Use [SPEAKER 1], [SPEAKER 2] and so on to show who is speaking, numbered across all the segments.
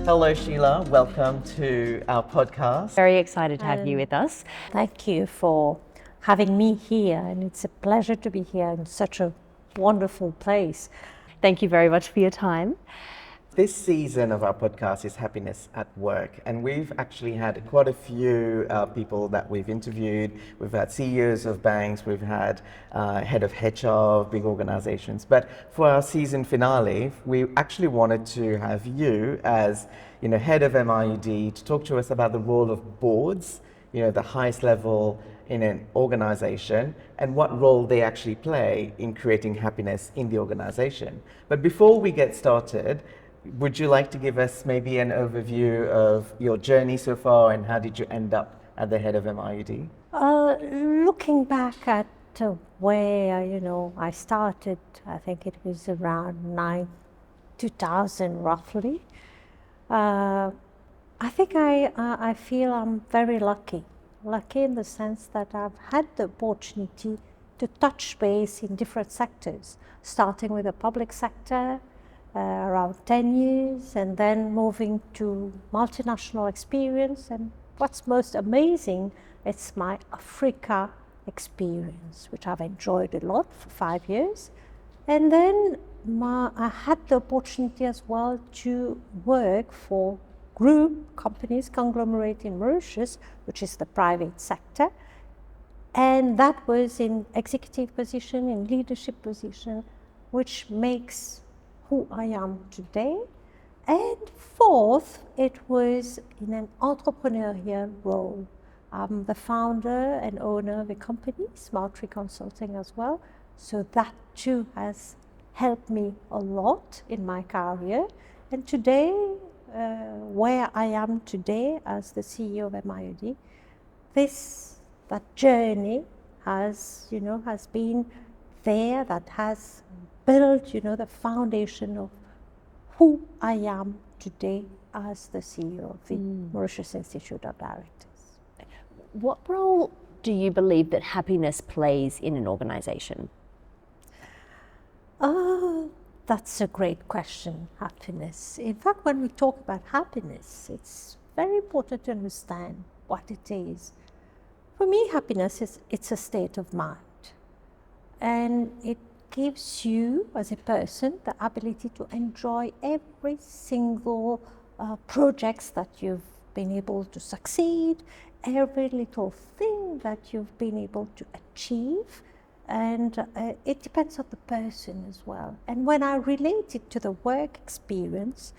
[SPEAKER 1] Hello, Sheila. Welcome to our podcast.
[SPEAKER 2] Very excited to have you with us.
[SPEAKER 3] Thank you for having me here, and it's a pleasure to be here in such a wonderful place.
[SPEAKER 2] Thank you very much for your time.
[SPEAKER 1] This season of our podcast is Happiness at Work, and we've actually had quite a few people that we've interviewed. We've had CEOs of banks, we've had head of HR of big organizations. But for our season finale, we actually wanted to have you as head of MIOD to talk to us about the role of boards, the highest level in an organization, and what role they actually play in creating happiness in the organization. But before we get started, would you like to give us maybe an overview of your journey so far, and how did you end up at the head of MIOD?
[SPEAKER 3] Looking back at where I started, I think it was around 2000 roughly. I think I feel I'm very lucky in the sense that I've had the opportunity to touch base in different sectors, starting with the public sector, around 10 years, and then moving to multinational experience. And what's most amazing, it's my Africa experience, which I've enjoyed a lot for 5 years. And then I had the opportunity as well to work for group companies, conglomerate in Mauritius, which is the private sector. And that was in executive position, in leadership position, which makes who I am today. And fourth, it was in an entrepreneurial role. I'm the founder and owner of a company, Smart Tree Consulting as well. So that too has helped me a lot in my career. And today, where I am today as the CEO of MIOD, that journey has been there, that has built, the foundation of who I am today as the CEO of the Mauritius Institute of Directors.
[SPEAKER 2] What role do you believe that happiness plays in an organization?
[SPEAKER 3] That's a great question, happiness. In fact, when we talk about happiness, it's very important to understand what it is. For me, happiness it's a state of mind, and it gives you as a person the ability to enjoy every single projects that you've been able to succeed, every little thing that you've been able to achieve. And it depends on the person as well. And when I relate it to the work experience,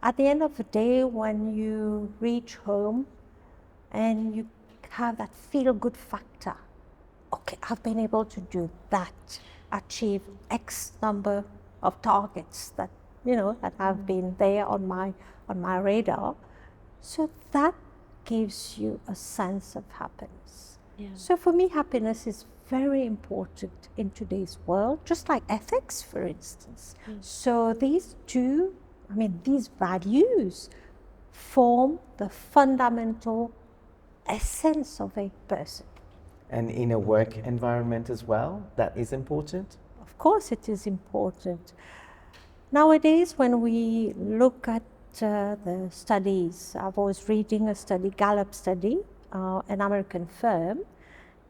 [SPEAKER 3] at the end of the day, when you reach home and you have that feel-good factor, okay, I've been able to do that, achieve X number of targets that that have been there on my radar. So that gives you a sense of happiness. Yeah. So for me, happiness is very important in today's world, just like ethics, for instance. So these values form the fundamental essence of a person.
[SPEAKER 1] And in a work environment as well, that is important?
[SPEAKER 3] Of course it is important. Nowadays, when we look at the studies, I was reading a study, Gallup study, an American firm,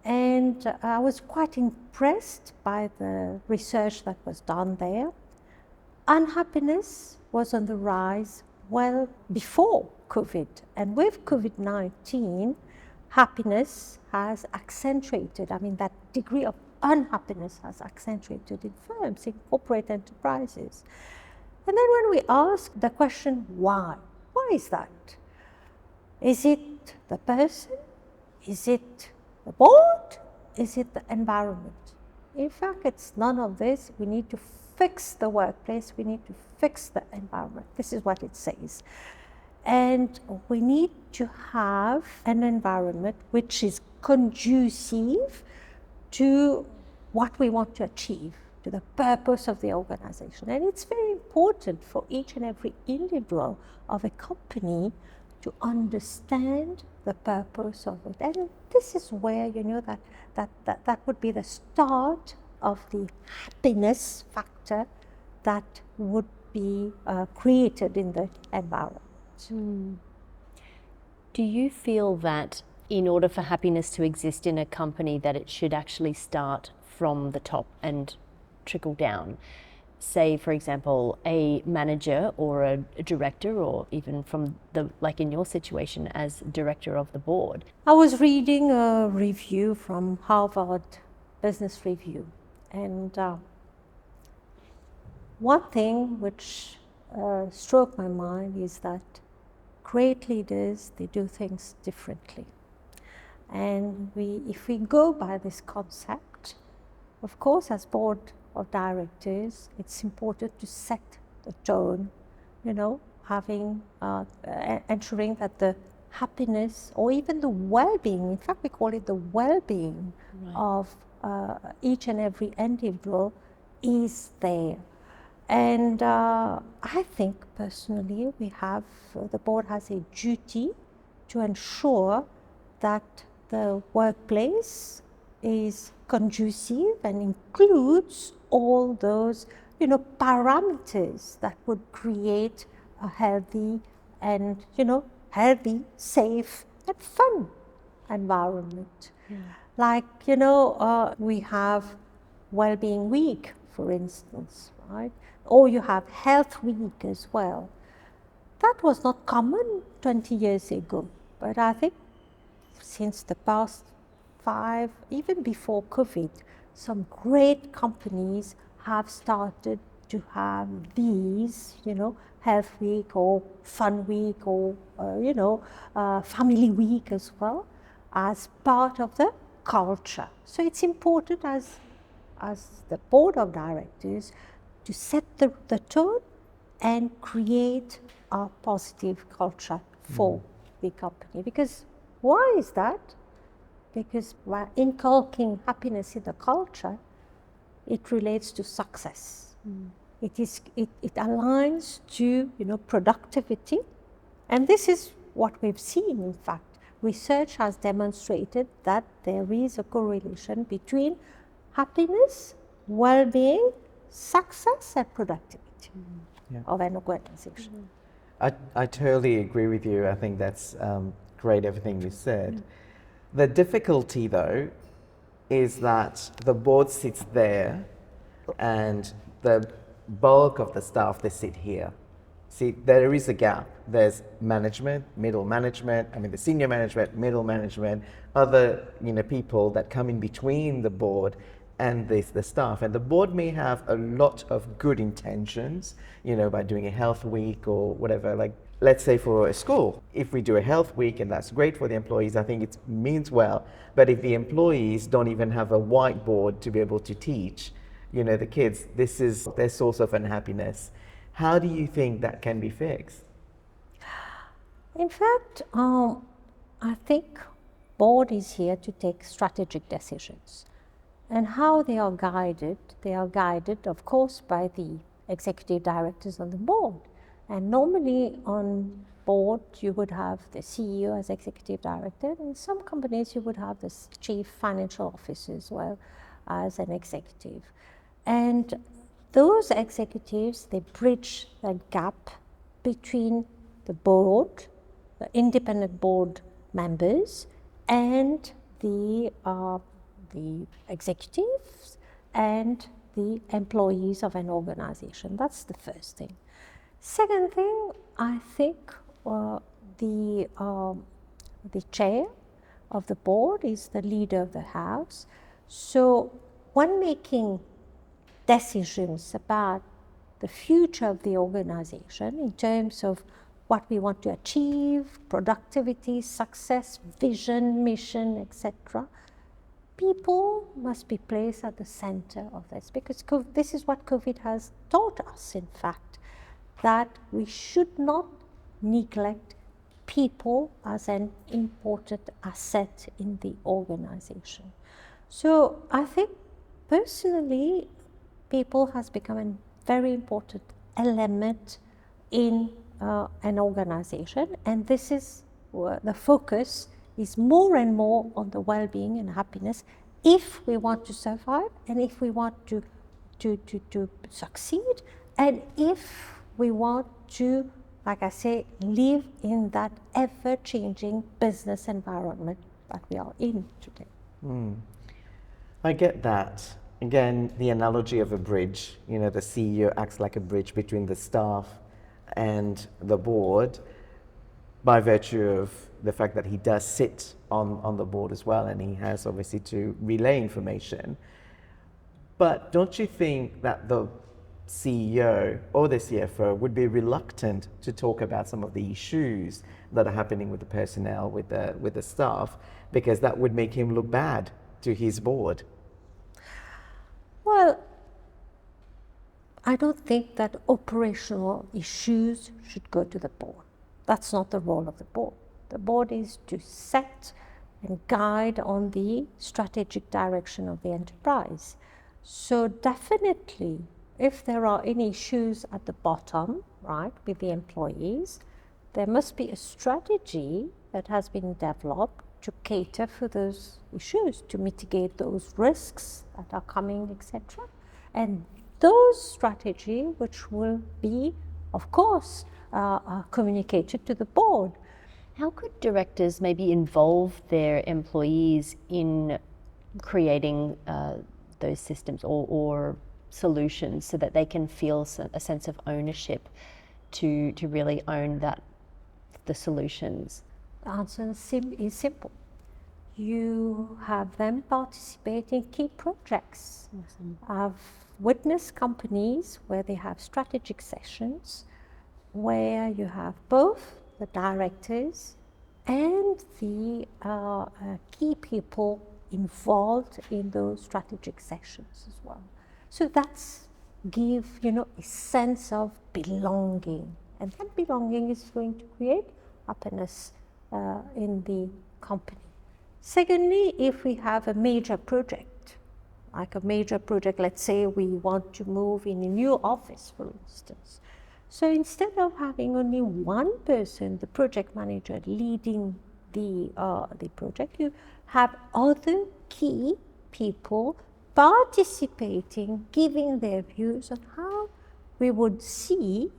[SPEAKER 3] and I was quite impressed by the research that was done there. Unhappiness was on the rise well before COVID, and with COVID-19, happiness has accentuated. that degree of unhappiness has accentuated in firms, in corporate enterprises. And then when we ask the question, why is that? Is it the person? Is it the board? Is it the environment? In fact, it's none of this. We need to fix the workplace. We need to fix the environment. This is what it says. And we need to have an environment which is conducive to what we want to achieve, to the purpose of the organization. And it's very important for each and every individual of a company to understand the purpose of it. And this is where, that would be the start of the happiness factor that would be created in the environment. impact.
[SPEAKER 2] Do you feel that in order for happiness to exist in a company that it should actually start from the top and trickle down? Say, for example, a manager or a director, or even from the, like in your situation as director of the board.
[SPEAKER 3] I was reading a review from Harvard Business Review, and one thing which struck my mind is that great leaders, they do things differently. And if we go by this concept, of course, as board of directors, it's important to set the tone, having, ensuring that the happiness or even the well-being, in fact we call it the well-being of each and every individual is there. And I think personally the board has a duty to ensure that the workplace is conducive and includes all those parameters that would create a healthy and healthy, safe and fun environment. Like we have well-being week, for instance, right? Or you have health week as well. That was not common 20 years ago, but I think since the past 5, even before COVID, some great companies have started to have these, health week or fun week or, family week as well as part of the culture. So it's important as the board of directors to set the tone and create a positive culture for the company. Because why is that? Because by inculcating happiness in the culture, it relates to success. It aligns to productivity, and this is what we've seen. In fact, research has demonstrated that there is a correlation between happiness, well-being, success, and productivity of an organization.
[SPEAKER 1] I totally agree with you. I think that's great, everything you said. The difficulty, though, is that the board sits there and the bulk of the staff, they sit here. See, there is a gap. There's management, middle management, the senior management, middle management, other people that come in between the board and the staff. And the board may have a lot of good intentions, by doing a health week or whatever. Like, let's say for a school, if we do a health week and that's great for the employees, I think it means well. But if the employees don't even have a whiteboard to be able to teach, the kids, this is their source of unhappiness. How do you think that can be fixed?
[SPEAKER 3] In fact, I think board is here to take strategic decisions. And how they are guided, of course, by the executive directors on the board. And normally on board, you would have the CEO as executive director. In some companies, you would have the chief financial officer as well as an executive. And those executives, they bridge that gap between the board, the independent board members, and the executives and the employees of an organization. That's the first thing. Second thing, I think the chair of the board is the leader of the house. So when making decisions about the future of the organization in terms of what we want to achieve, productivity, success, vision, mission, etc., people must be placed at the center of this, because this is what COVID has taught us, in fact, that we should not neglect people as an important asset in the organization. So I think personally, people has become a very important element in an organization, and this is the focus is more and more on the well-being and happiness if we want to survive and if we want to succeed and if we want to like I say, live in that ever-changing business environment that we are in today.
[SPEAKER 1] I get that. Again, the analogy of a bridge, you know, the CEO acts like a bridge between the staff and the board by virtue of the fact that he does sit on the board as well, and he has obviously to relay information. But don't you think that the CEO or the CFO would be reluctant to talk about some of the issues that are happening with the personnel, with the staff, because that would make him look bad to his board?
[SPEAKER 3] Well, I don't think that operational issues should go to the board. That's not the role of the board. The board is to set and guide on the strategic direction of the enterprise. So definitely, if there are any issues at the bottom, right, with the employees, there must be a strategy that has been developed to cater for those issues, to mitigate those risks that are coming, etc. And those strategy, which will be, of course, communicated to the board.
[SPEAKER 2] How could directors maybe involve their employees in creating those systems or solutions so that they can feel a sense of ownership to really own the solutions?
[SPEAKER 3] The answer is simple. You have them participate in key projects.
[SPEAKER 2] Awesome.
[SPEAKER 3] I've witnessed companies where they have strategic sessions where you have both the directors and the key people involved in those strategic sessions as well. So that's give, a sense of belonging, and that belonging is going to create happiness in the company. Secondly, if we have a major project, let's say we want to move in a new office, for instance. So instead of having only one person, the project manager, leading the project, you have other key people participating, giving their views on how we would see,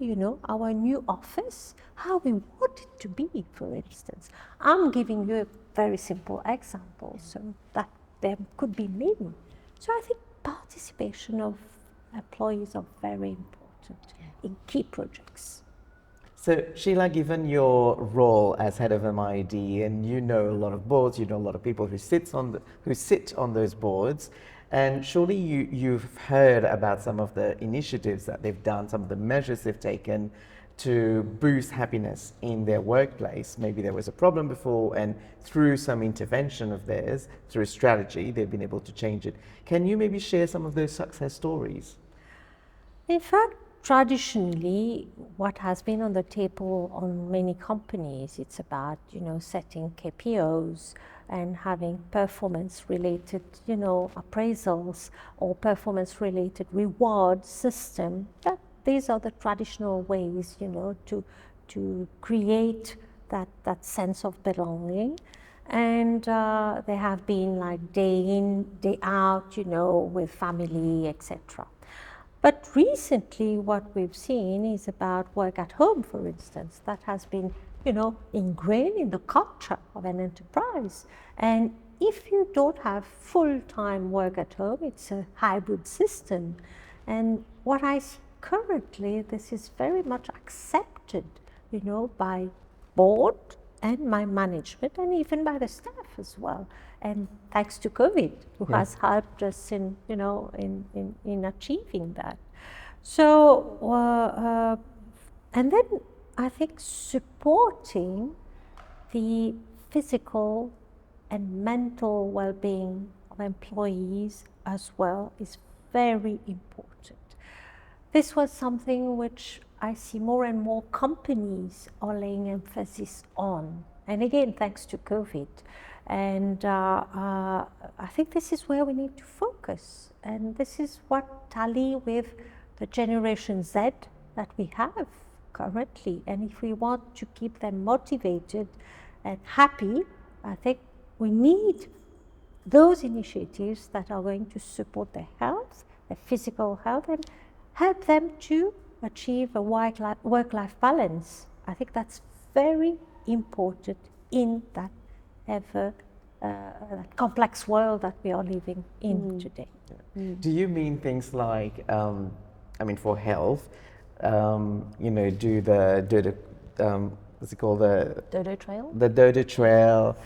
[SPEAKER 3] our new office, how we want it to be, for instance. I'm giving you a very simple example, so that there could be many. So I think participation of employees are very important in key projects.
[SPEAKER 1] So Sheila, given your role as head of MIOD, and you know a lot of boards, you know a lot of people who sit on those boards, and surely you've heard about some of the initiatives that they've done, some of the measures they've taken to boost happiness in their workplace. Maybe there was a problem before, and through some intervention of theirs, through a strategy, they've been able to change it. Can you maybe share some of those success stories?
[SPEAKER 3] In fact, traditionally, what has been on the table on many companies, it's about, setting KPIs and having performance-related, appraisals or performance-related reward system. These are the traditional ways, to create that sense of belonging. And they have been like day in, day out, with family, etc. But recently, what we've seen is about work at home, for instance, that has been, ingrained in the culture of an enterprise. And if you don't have full-time work at home, it's a hybrid system. And what I see currently, this is very much accepted, by board and by management, and even by the staff as well. And thanks to COVID, who has helped us in achieving that. So, and then I think supporting the physical and mental well-being of employees as well is very important. This was something which I see more and more companies are laying emphasis on. And again, thanks to COVID. And I think this is where we need to focus. And this is what tally with the Generation Z that we have currently. And if we want to keep them motivated and happy, I think we need those initiatives that are going to support their health, their physical health, and help them to achieve a work-life balance I think that's very important in that ever that complex world that we are living in today.
[SPEAKER 1] Do you mean things like, I mean, for health, you know, do the what's it called,
[SPEAKER 2] Dodo trail?
[SPEAKER 1] the Dodo Trail,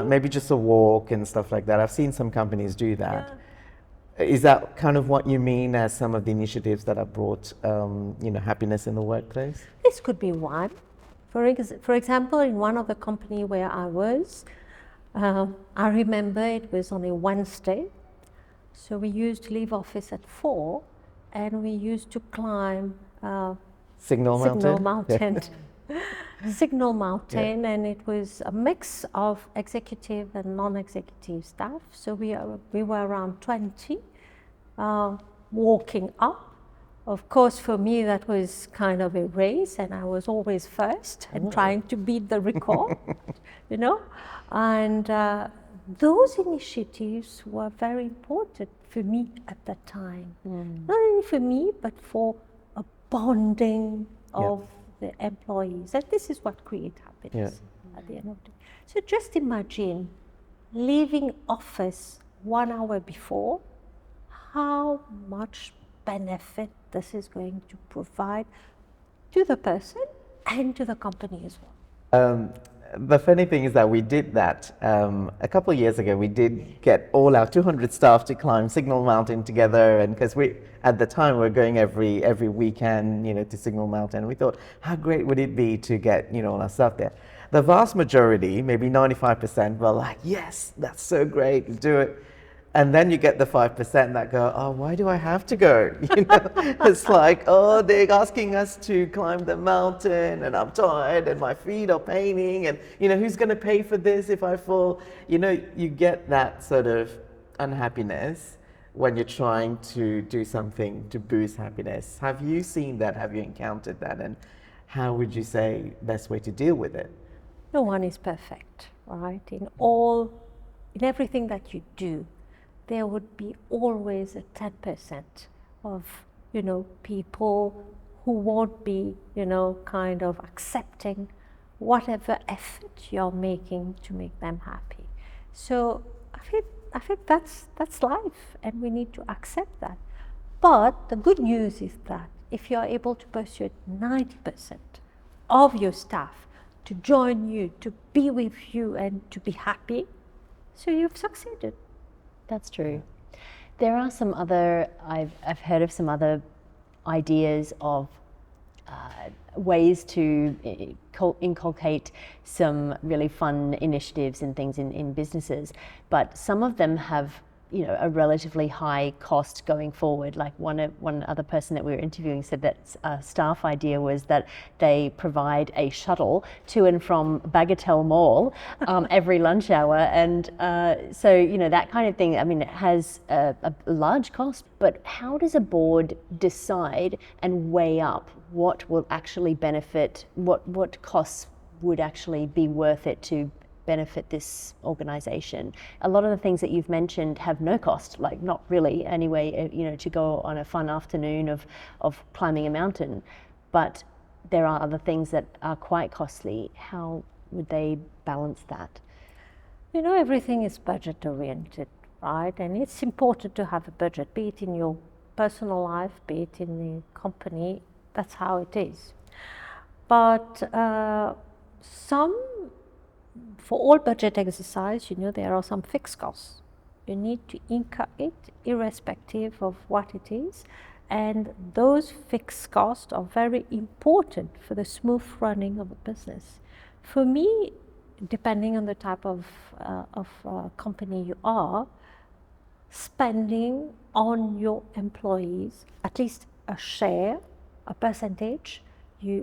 [SPEAKER 1] maybe just a walk and stuff like that? I've seen some companies do that. Is that kind of what you mean as some of the initiatives that have brought, you know, happiness in the workplace?
[SPEAKER 3] This could be one. For example, in one of the company where I was, I remember it was on a Wednesday, so we used to leave office at 4, and we used to climb
[SPEAKER 1] Signal
[SPEAKER 3] Mountain.
[SPEAKER 1] Yeah.
[SPEAKER 3] Signal Mountain, and it was a mix of executive and non-executive staff. So we were around 20 walking up. Of course, for me, that was kind of a race, and I was always first and trying to beat the record, you know. And those initiatives were very important for me at that time. Not only for me, but for a bonding of the employees. And this is what creates happiness at the end of the day. So just imagine leaving office 1 hour before, how much benefit this is going to provide to the person and to the company as well.
[SPEAKER 1] The funny thing is that we did that a couple of years ago. We did get all our 200 staff to climb Signal Mountain together, and because we, at the time, we were going every weekend, you know, to Signal Mountain. And we thought, how great would it be to get, you know, all our stuff there? The vast majority, maybe 95%, were like, yes, that's so great, do it. And then you get the 5% that go, oh, why do I have to go? You know, it's like, oh, they're asking us to climb the mountain, and I'm tired, and my feet are paining, and you know, who's going to pay for this if I fall? You know, you get that sort of unhappiness when you're trying to do something to boost happiness. Have you seen that? Have you encountered that? And how would you say best way to deal with it?
[SPEAKER 3] No one is perfect, right? In everything that you do, there would be always a 10% of, you know, people who won't be, you know, kind of accepting whatever effort you're making to make them happy. So I think that's life, and we need to accept that. But the good news is that if you're able to persuade 90% of your staff to join you, to be with you, and to be happy, so you've succeeded.
[SPEAKER 2] That's true. There are some other, I've heard of some other ideas of ways to inculcate some really fun initiatives and things in businesses, but some of them have, you know, a relatively high cost going forward. Like one other person that we were interviewing said that a staff idea was that they provide a shuttle to and from Bagatelle Mall every lunch hour, and so, you know, that kind of thing. I mean, it has a large cost, but how does a board decide and weigh up what will actually benefit, what costs would actually be worth it to benefit this organisation? A lot of the things that you've mentioned have no cost, like not really anyway, you know, to go on a fun afternoon of climbing a mountain, but there are other things that are quite costly. How would they balance that?
[SPEAKER 3] You know, everything is budget oriented, right? And it's important to have a budget, be it in your personal life, be it in the company. That's how it is. But for all budget exercise, you know, there are some fixed costs. You need to incur it irrespective of what it is. And those fixed costs are very important for the smooth running of a business. For me, depending on the type of company you are, spending on your employees, at least a share, a percentage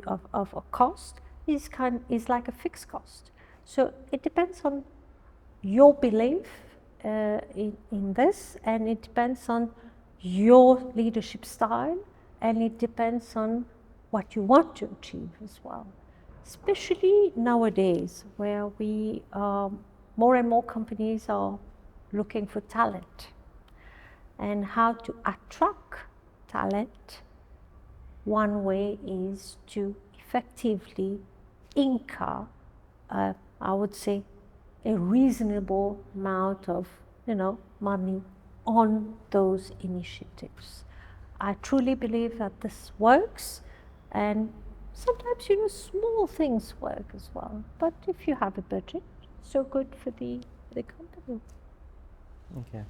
[SPEAKER 3] of a cost is like a fixed cost. So it depends on your belief in this, and it depends on your leadership style, and it depends on what you want to achieve as well. Especially nowadays, where more and more companies are looking for talent, and how to attract talent. One way is to effectively incur, I would say, a reasonable amount of, money on those initiatives. I truly believe that this works, and sometimes, small things work as well. But if you have a budget, so good for the company.
[SPEAKER 1] Okay.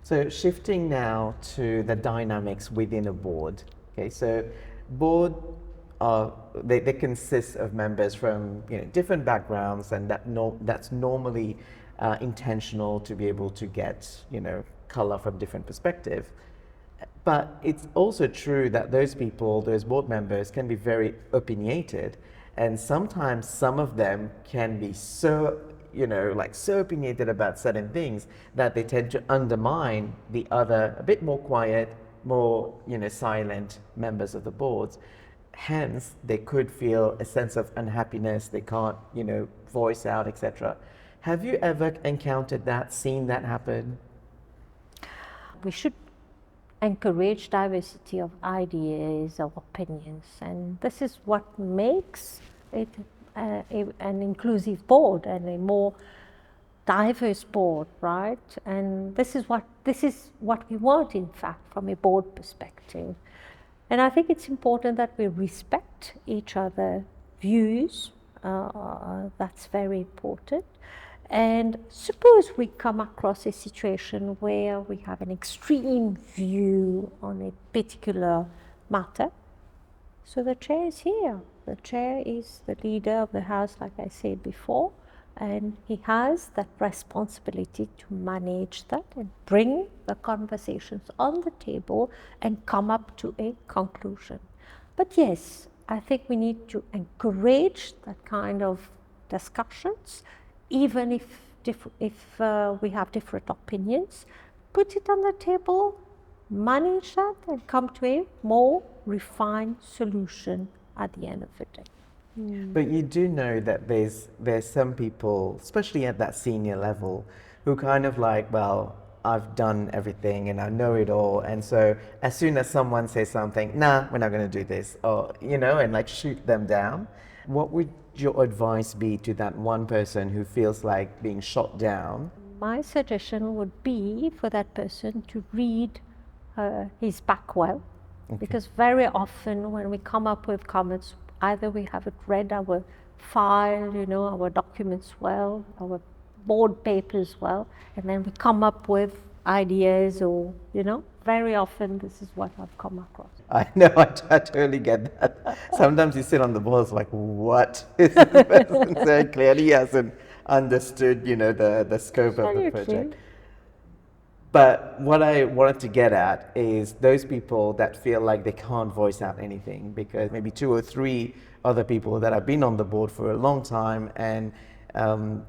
[SPEAKER 1] So shifting now to the dynamics within a board. Okay, so board they consist of members from different backgrounds, and that's normally intentional to be able to get color from different perspectives. But it's also true that those people, those board members, can be very opinionated, and sometimes some of them can be so so opinionated about certain things that they tend to undermine the other, a bit more quiet, more silent members of the boards. Hence, they could feel a sense of unhappiness. They can't voice out, etc. Have you ever encountered that, seen that happen?
[SPEAKER 3] We should encourage diversity of ideas, of opinions, and this is what makes it an inclusive board and a more diverse board, right? And this is what we want, in fact, from a board perspective. And I think it's important that we respect each other's views. That's very important. And suppose we come across a situation where we have an extreme view on a particular matter. So the chair is here. The chair is the leader of the house, like I said before, and he has that responsibility to manage that and bring the conversations on the table and come up to a conclusion. But yes, I think we need to encourage that kind of discussions, even if we have different opinions. Put it on the table, manage that, and come to a more refined solution at the end of the day.
[SPEAKER 1] But you do know that there's some people, especially at that senior level, who kind of like, well, I've done everything and I know it all, and so as soon as someone says something, nah, we're not going to do this, or and like shoot them down. What would your advice be to that one person who feels like being shot down?
[SPEAKER 3] My suggestion would be for that person to read his back well, because very often when we come up with comments, either we haven't read our file, our documents well, our board papers well, and then we come up with ideas, or very often this is what I've come across.
[SPEAKER 1] I know, I totally get that. Sometimes you sit on the board, it's like, what is this person saying? Clearly he hasn't understood, the scope of the project. But what I wanted to get at is those people that feel like they can't voice out anything because maybe 2 or 3 other people that have been on the board for a long time, and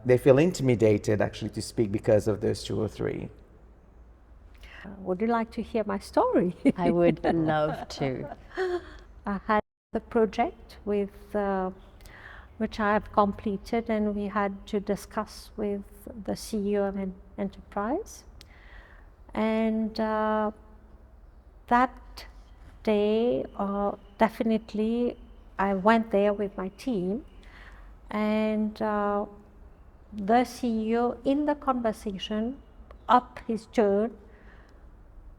[SPEAKER 1] they feel intimidated actually to speak because of those 2 or 3.
[SPEAKER 3] Would you like to hear my story?
[SPEAKER 2] I would love to.
[SPEAKER 3] I had the project with which I have completed, and we had to discuss with the CEO of an enterprise. And that day, definitely, I went there with my team, and the CEO in the conversation upped his tone,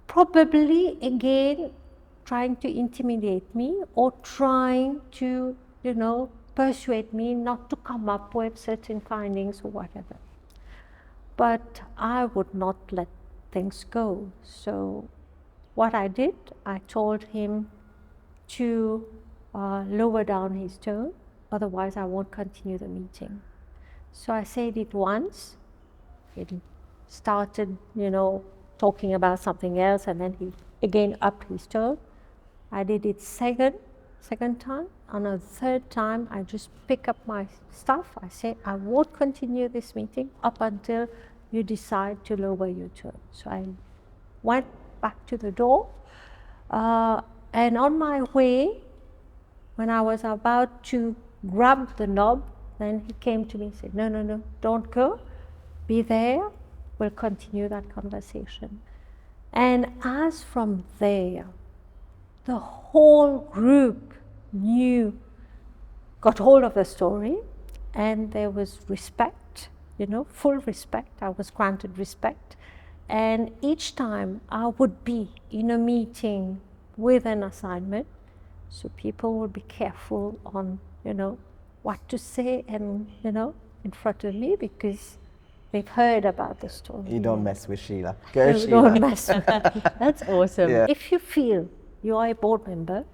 [SPEAKER 3] probably again trying to intimidate me or trying to, persuade me not to come up with certain findings or whatever. But I would not let things go. So what I did, I told him to lower down his tone, otherwise I won't continue the meeting. So I said it once, it started, talking about something else, and then he again upped his tone. I did it second time. On a third time, I just pick up my stuff. I say, I won't continue this meeting up until you decide to lower your tone. So I went back to the door, and on my way, when I was about to grab the knob, then he came to me and said, no, don't go, be there, we'll continue that conversation. And as from there, the whole group knew got hold of the story, and there was respect, full respect. I was granted respect. And each time I would be in a meeting with an assignment, so people would be careful on, what to say and, in front of me, because they've heard about the story.
[SPEAKER 1] You don't mess with Sheila. Go,
[SPEAKER 3] No,
[SPEAKER 1] Sheila.
[SPEAKER 3] don't mess with that.
[SPEAKER 2] That's awesome.
[SPEAKER 1] Yeah.
[SPEAKER 3] If you feel you are a board member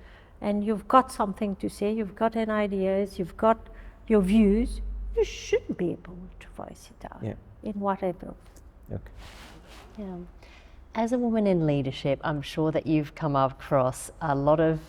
[SPEAKER 3] and you've got something to say, you've got an ideas, you've got your views, you should be able to voice it out in whatever.
[SPEAKER 1] Okay.
[SPEAKER 2] Yeah. As a woman in leadership, I'm sure that you've come across a lot of,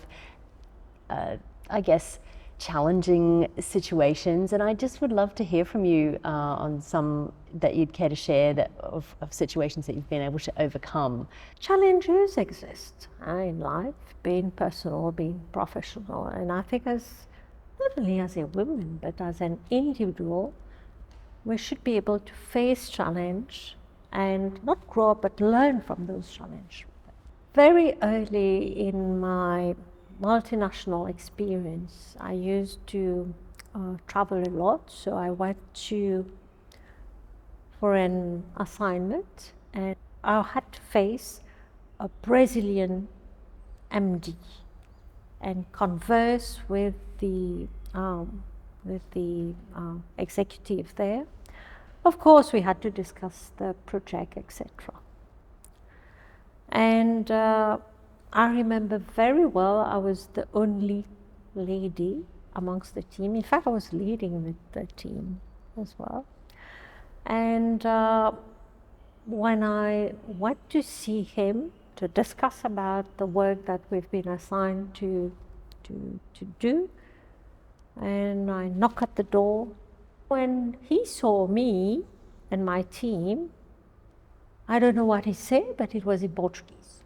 [SPEAKER 2] I guess, challenging situations, and I just would love to hear from you on some that you'd care to share of situations that you've been able to overcome.
[SPEAKER 3] Challenges exist in life, being personal, being professional, and I think not only as a woman, but as an individual, we should be able to face challenge and not grow up, but learn from those challenges. Very early in my multinational experience, I used to travel a lot, so I went for an assignment, and I had to face a Brazilian MD and converse with the executive there. Of course, we had to discuss the project, etc. And I remember very well, I was the only lady amongst the team. In fact, I was leading the team as well. And when I went to see him to discuss about the work that we've been assigned to do, and I knock at the door, when he saw me and my team, I don't know what he said, but it was in Portuguese.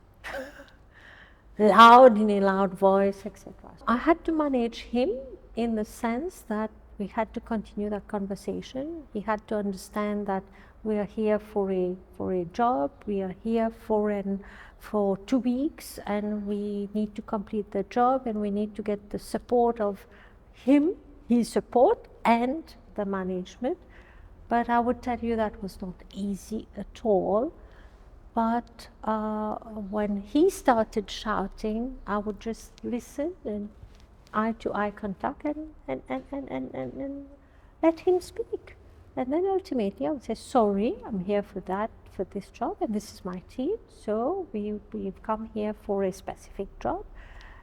[SPEAKER 3] Loud, in a loud voice, etc. I had to manage him in the sense that we had to continue that conversation. He had to understand that we are here for a job, we are here for 2 weeks, and we need to complete the job, and we need to get the support of him, his support, and the management. But I would tell you that was not easy at all. But when he started shouting, I would just listen and eye-to-eye contact and let him speak. And then ultimately I would say, sorry, I'm here for this job, and this is my team, so we've come here for a specific job.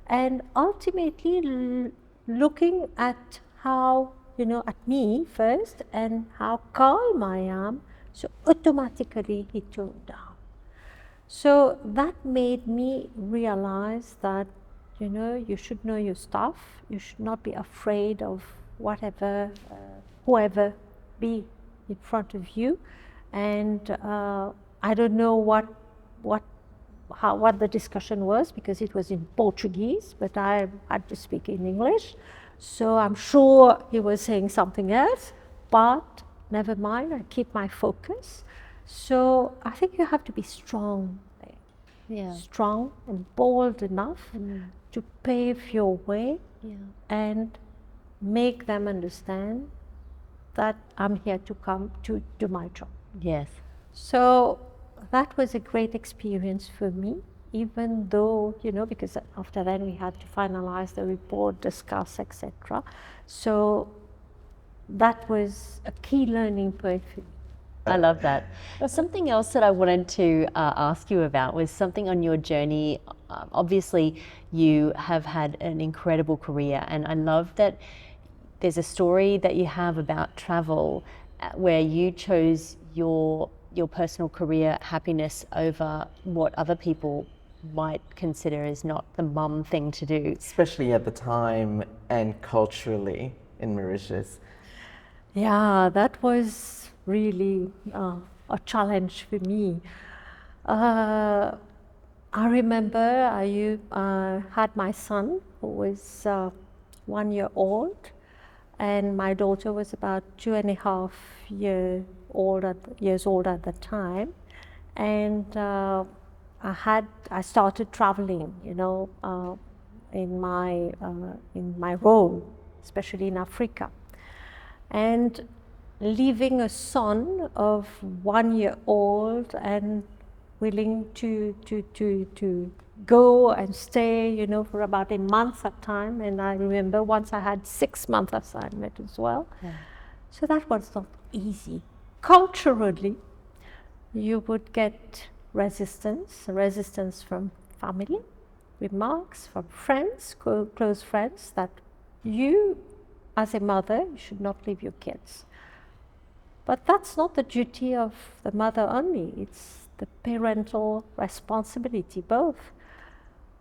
[SPEAKER 3] And ultimately looking at how, at me first, and how calm I am, so automatically he toned down. So that made me realize that, you should know your stuff. You should not be afraid of whatever, whoever be in front of you. And I don't know what the discussion was, because it was in Portuguese, but I had to speak in English. So I'm sure he was saying something else, but never mind, I keep my focus. So I think you have to be strong, strong and bold enough to pave your way and make them understand that I'm here to come to do my job.
[SPEAKER 2] Yes.
[SPEAKER 3] So that was a great experience for me, even though, because after then we had to finalize the report, discuss, etc. So that was a key learning point for me.
[SPEAKER 2] I love that. Something else that I wanted to ask you about was something on your journey. Obviously, you have had an incredible career, and I love that there's a story that you have about travel where you chose your personal career happiness over what other people might consider as not the mum thing to do.
[SPEAKER 1] Especially at the time and culturally in Mauritius.
[SPEAKER 3] Yeah, that was really a challenge for me. I remember I had my son, who was 1 year old, and my daughter was about 2.5 years old at the time, and I started traveling, in my role. especially in Africa. And leaving a son of 1 year old and willing to go and stay, you know, for about a month at a time. And I remember once I had 6-month assignment as well.
[SPEAKER 2] Yeah.
[SPEAKER 3] So that was not easy. Culturally, you would get resistance from family, remarks from friends, close friends, that you, as a mother, you should not leave your kids. But that's not the duty of the mother only, it's the parental responsibility, both.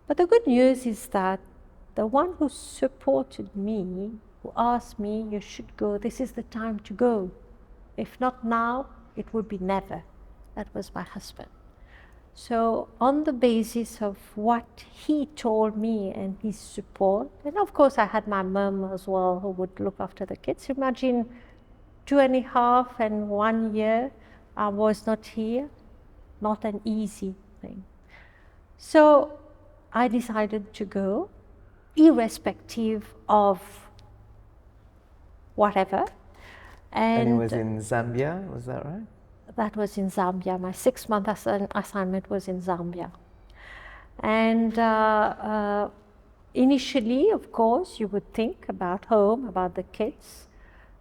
[SPEAKER 3] But the good news is that the one who supported me, who asked me, you should go, this is the time to go. If not now, it would be never. That was my husband. So on the basis of what he told me and his support, and of course I had my mum as well who would look after the kids. Imagine 2.5 and 1 year I was not here, not an easy thing. So I decided to go, irrespective of whatever.
[SPEAKER 1] And it was in Zambia, was that right?
[SPEAKER 3] That was in Zambia. My 6-month assignment was in Zambia. And initially, of course, you would think about home, about the kids.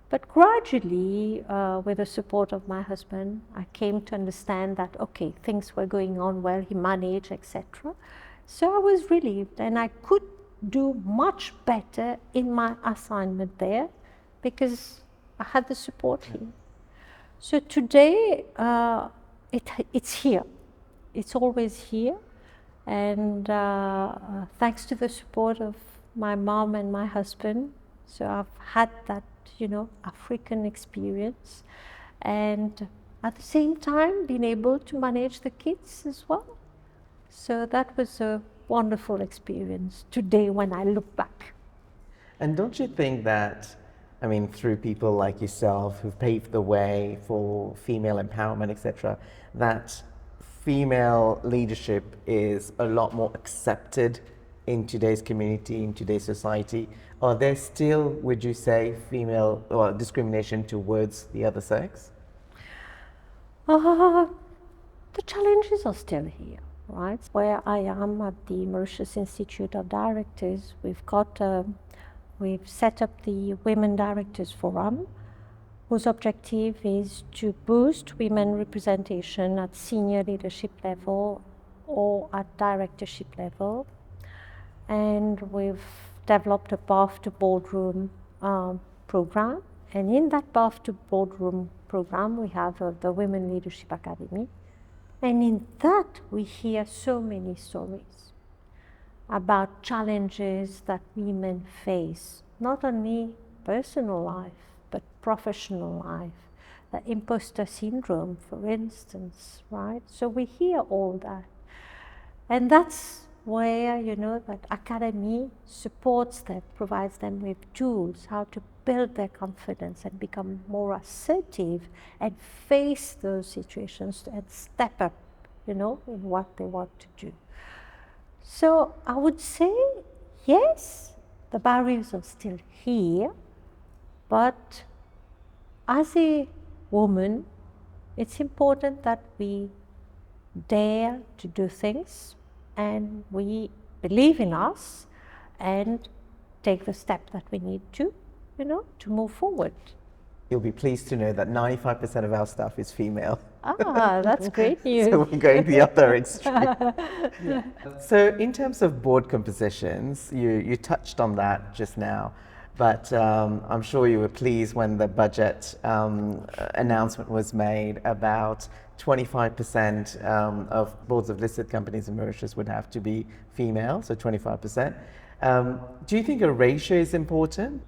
[SPEAKER 3] But gradually, with the support of my husband, I came to understand that, okay, things were going on well, he managed, etc. So I was relieved, and I could do much better in my assignment there because I had the support here. So today, it's here. It's always here. And thanks to the support of my mom and my husband, so I've had that, you know, African experience. And at the same time, been able to manage the kids as well. So that was a wonderful experience today when I look back.
[SPEAKER 1] And don't you think that, I mean, through people like yourself who've paved the way for female empowerment, etc., that female leadership is a lot more accepted in today's community, in today's society? Are there still, would you say, female or discrimination towards the other sex?
[SPEAKER 3] The challenges are still here, right? Where I am at the Mauritius Institute of Directors, we've set up the Women Directors Forum, whose objective is to boost women representation at senior leadership level or at directorship level. And we've developed a Path to Boardroom program. And in that Path to Boardroom program, we have the Women Leadership Academy. And in that, we hear so many stories about challenges that women face, not only personal life, but professional life, the imposter syndrome, for instance, right? So we hear all that. And that's where, you know, that academy supports them, provides them with tools, how to build their confidence and become more assertive and face those situations and step up, you know, in what they want to do. So I would say, yes, the barriers are still here, but as a woman, it's important that we dare to do things and we believe in us and take the step that we need to, you know, to move forward.
[SPEAKER 1] You'll be pleased to know that 95% of our staff is female.
[SPEAKER 3] Ah, that's great news.
[SPEAKER 1] So we're going the other extreme. Yeah. So in terms of board compositions, you touched on that just now, but I'm sure you were pleased when the budget announcement was made about 25% of boards of listed companies in Mauritius would have to be female, so 25%. Do you think a ratio is important?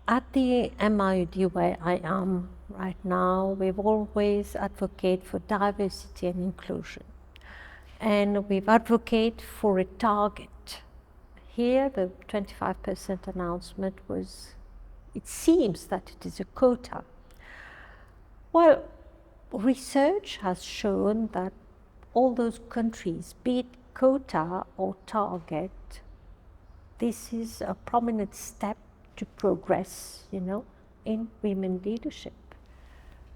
[SPEAKER 3] At the MIOD where I am right now, we've always advocated for diversity and inclusion. And we've advocated for a target. Here, the 25% announcement was, it seems that it is a quota. Well, research has shown that all those countries, be it quota or target, this is a prominent step to progress, in women leadership.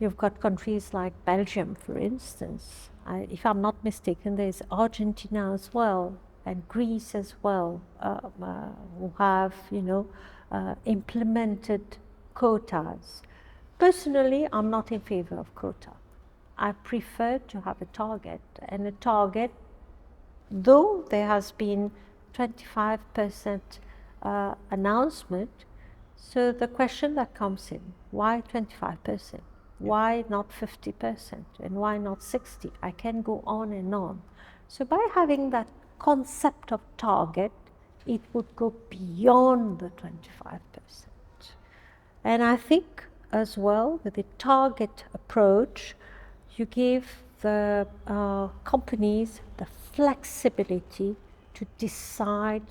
[SPEAKER 3] You've got countries like Belgium, for instance. If I'm not mistaken, there's Argentina as well, and Greece as well, who have, implemented quotas. Personally, I'm not in favor of quota. I prefer to have a target, and a target, though there has been 25% announcement, so the question that comes in, why 25%? Why not 50%? And why not 60%? I can go on and on. So by having that concept of target, it would go beyond the 25%. And I think as well, with the target approach, you give the companies the flexibility to decide,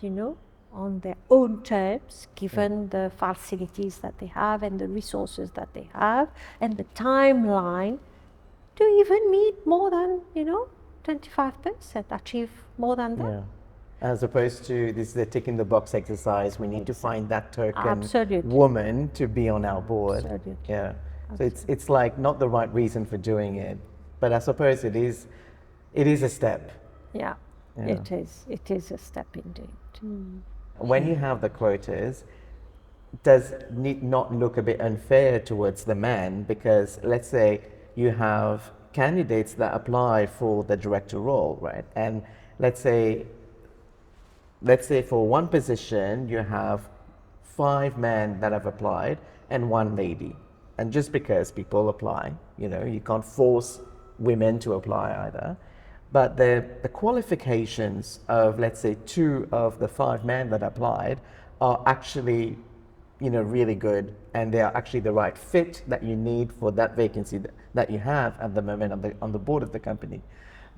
[SPEAKER 3] on their own terms, given the facilities that they have and the resources that they have and the timeline, to even meet more than, 25%, achieve more than that.
[SPEAKER 1] Yeah. As opposed to this is the tick in the box exercise, we need to find that token woman to be on our board.
[SPEAKER 3] Absolutely.
[SPEAKER 1] Yeah. So it's like not the right reason for doing it, but I suppose it is a step.
[SPEAKER 3] Yeah. It is a step indeed.
[SPEAKER 1] When you have the quotas, does it not look a bit unfair towards the men? Because let's say you have candidates that apply for the director role, right? And let's say for one position you have 5 men that have applied and 1 lady. And just because people apply, you can't force women to apply either. But the qualifications of, let's say, 2 of the 5 men that applied are actually, really good, and they are actually the right fit that you need for that vacancy that you have at the moment on the board of the company.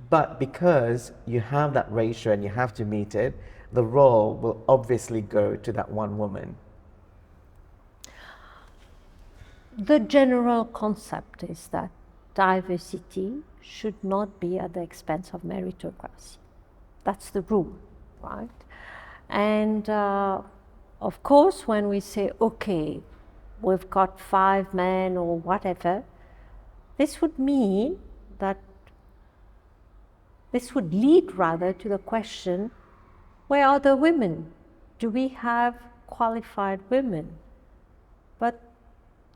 [SPEAKER 1] But because you have that ratio and you have to meet it, the role will obviously go to that 1 woman.
[SPEAKER 3] The general concept is that diversity should not be at the expense of meritocracy. That's the rule, right? And of course, when we say, okay, we've got 5 men or whatever, this would mean that this would lead rather to the question, where are the women? Do we have qualified women? But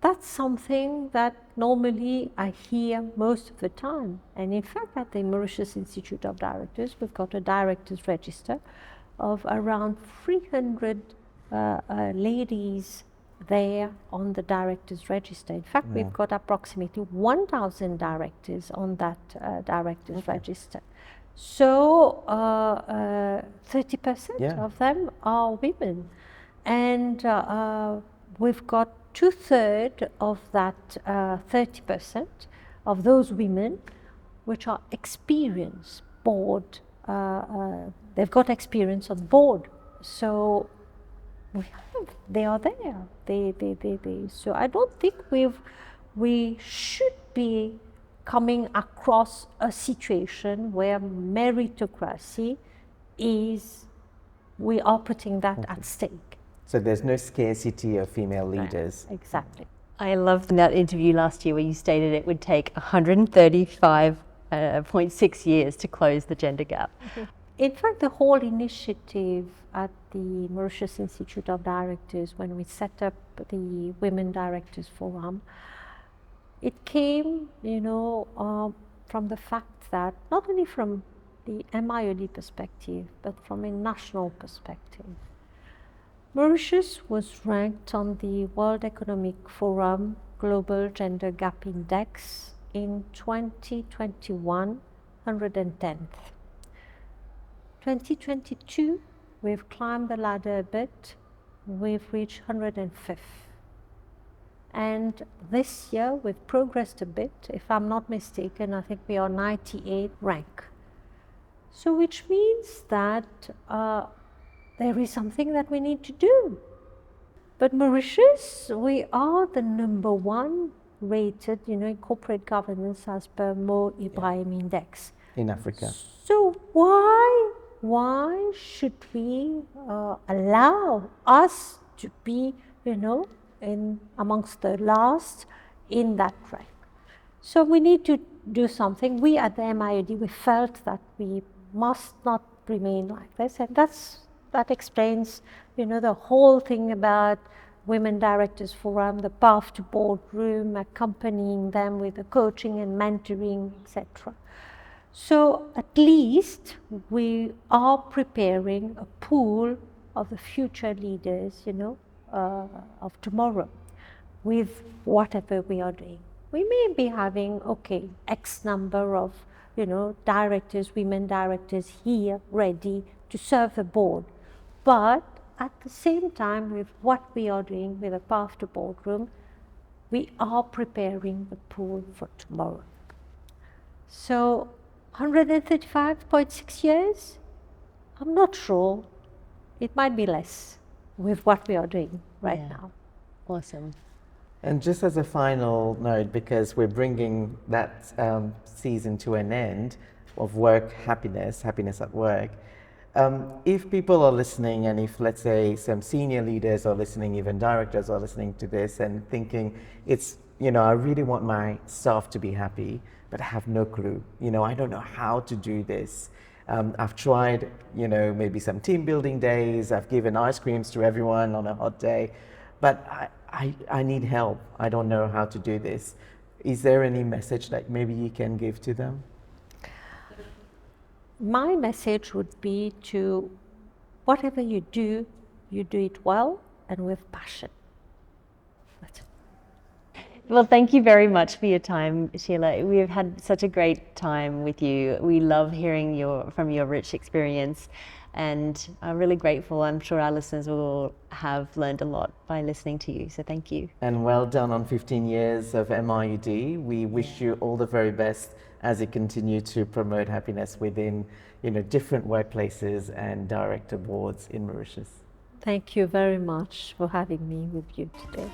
[SPEAKER 3] that's something that normally I hear most of the time. And in fact, at the Mauritius Institute of Directors, we've got a directors register of around 300 ladies there on the directors register. In fact, we've got approximately 1,000 directors on that directors register. So 30% of them are women. And we've got 2/3 of that 30% of those women which are experienced board, they've got experience on board. So they are there. So I don't think we should be coming across a situation where meritocracy is, we are putting that at stake.
[SPEAKER 1] So there's no scarcity of female leaders.
[SPEAKER 3] Right. Exactly.
[SPEAKER 2] I loved that interview last year where you stated it would take 135.6 years to close the gender gap.
[SPEAKER 3] In fact, the whole initiative at the Mauritius Institute of Directors, when we set up the Women Directors Forum, it came, from the fact that not only from the MIOD perspective, but from a national perspective, Mauritius was ranked on the World Economic Forum Global Gender Gap Index in 2021, 110th. 2022, we've climbed the ladder a bit, we've reached 105th. And this year, we've progressed a bit. If I'm not mistaken, I think we are 98th rank. So which means that there is something that we need to do. But Mauritius, we are the #1 rated, in corporate governance as per Mo Ibrahim Index.
[SPEAKER 1] In Africa.
[SPEAKER 3] So why should we allow us to be amongst the last in that rank. So we need to do something. We at the MIOD, we felt that we must not remain like this, and that explains, the whole thing about Women Directors Forum, the path to boardroom, accompanying them with the coaching and mentoring, etc. So at least we are preparing a pool of the future leaders, of tomorrow with whatever we are doing. We may be having, X number of, directors, women directors here ready to serve the board. But at the same time, with what we are doing with the path to boardroom, we are preparing the pool for tomorrow. So 135.6 years? I'm not sure. It might be less with what we are doing right now.
[SPEAKER 2] Awesome.
[SPEAKER 1] And just as a final note, because we're bringing that season to an end of work happiness at work, if people are listening, and if, let's say, some senior leaders are listening, even directors are listening to this and thinking, I really want my staff to be happy, but I have no clue. I don't know how to do this. I've tried, maybe some team building days. I've given ice creams to everyone on a hot day, but I need help. I don't know how to do this. Is there any message that maybe you can give to them?
[SPEAKER 3] My message would be to whatever you do it well and with passion. That's it.
[SPEAKER 2] Well, thank you very much for your time, Sheila. We've had such a great time with you. We love hearing from your rich experience, and I'm really grateful. I'm sure our listeners will have learned a lot by listening to you, so thank you.
[SPEAKER 1] And well done on 15 years of MIOD. We wish you all the very best as you continue to promote happiness within, different workplaces and director boards in Mauritius.
[SPEAKER 3] Thank you very much for having me with you today.